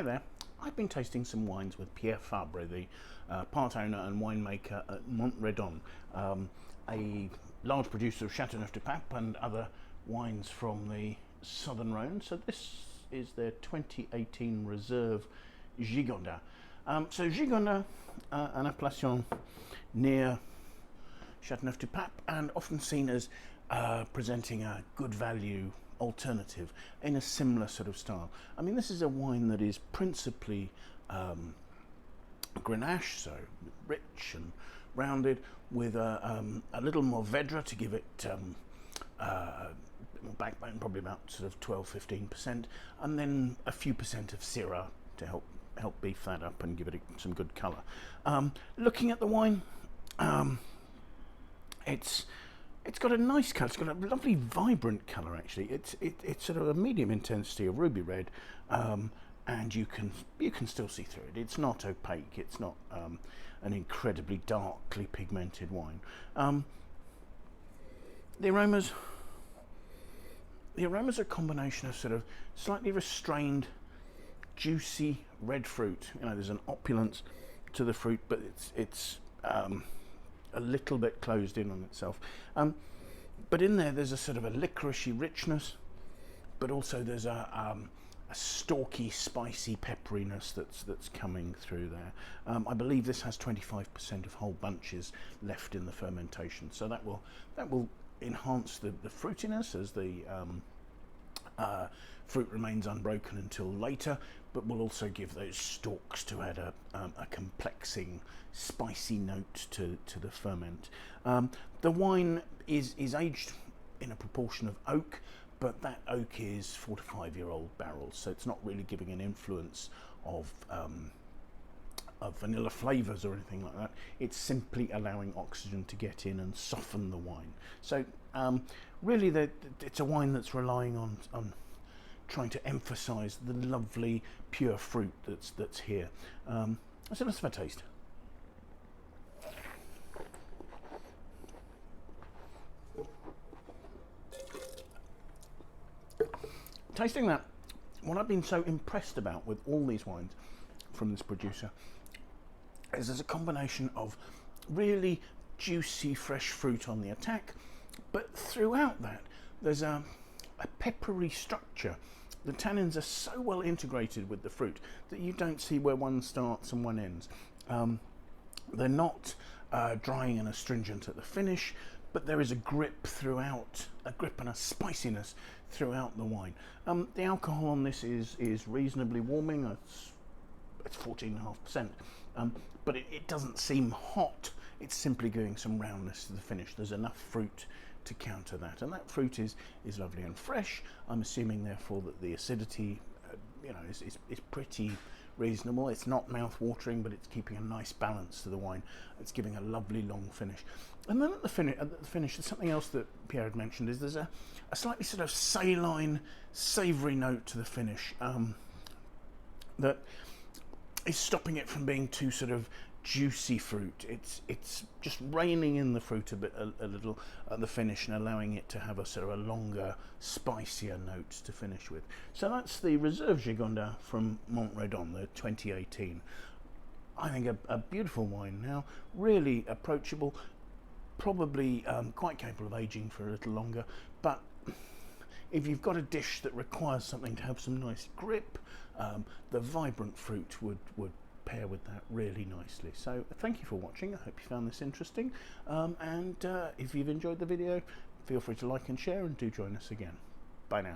Hi there. I've been tasting some wines with Pierre Fabre, the part owner and winemaker at Mourredon, a large producer of Châteauneuf-du-Pape and other wines from the southern Rhône. So this is their 2018 Reserve Gigondas. So Gigondas, an appellation near Châteauneuf-du-Pape and often seen as presenting a good value alternative in a similar sort of style. I mean, this is a wine that is principally Grenache, so rich and rounded, with a little Mourvèdre to give it backbone, probably about sort of 12-15%, and then a few percent of Syrah to help beef that up and give it some good colour. Looking at the wine, it's got a nice colour. It's got a lovely vibrant colour actually. It's sort of a medium intensity of ruby red, and you can still see through it. It's not opaque. It's not an incredibly darkly pigmented wine. The aromas are a combination of sort of slightly restrained, juicy red fruit. You know, there's an opulence to the fruit, but it's a little bit closed in on itself. But in there's a sort of a licoricey richness, but also there's a stalky, spicy pepperiness that's coming through there. I believe this has 25% of whole bunches left in the fermentation, so that will enhance the fruitiness as the fruit remains unbroken until later, but will also give those stalks to add a complexing, spicy note to the ferment. The wine is aged in a proportion of oak, but that oak is 4 to 5 year old barrels, so it's not really giving an influence of vanilla flavours or anything like that. It's simply allowing oxygen to get in and soften the wine. So really it's a wine that's relying on trying to emphasise the lovely pure fruit that's here. So let's have a taste. Tasting that, what I've been so impressed about with all these wines from this producer is there's a combination of really juicy fresh fruit on the attack, but throughout that there's a peppery structure. The tannins are so well integrated with the fruit that you don't see where one starts and one ends. They're not drying and astringent at the finish, but there is a grip throughout, a grip and a spiciness throughout the wine. The alcohol on this is reasonably warming. It's 14.5%, but it doesn't seem hot. It's simply giving some roundness to the finish. There's enough fruit to counter that, and that fruit is lovely and fresh. I'm assuming therefore that the acidity is pretty reasonable. It's not mouth-watering, but it's keeping a nice balance to the wine. It's giving a lovely long finish. And then at the finish, there's something else that Pierre had mentioned, is there's a slightly sort of saline, savoury note to the finish that is stopping it from being too sort of juicy fruit. It's just reining in the fruit a little at the finish and allowing it to have a sort of a longer, spicier note to finish with. So that's the Reserve Gigondas from Mourredon, the 2018. I think a beautiful wine now, really approachable, probably quite capable of aging for a little longer, but if you've got a dish that requires something to have some nice grip, the vibrant fruit would pair with that really nicely. So thank you for watching. I hope you found this interesting, and if you've enjoyed the video, feel free to like and share, and do join us again. Bye now.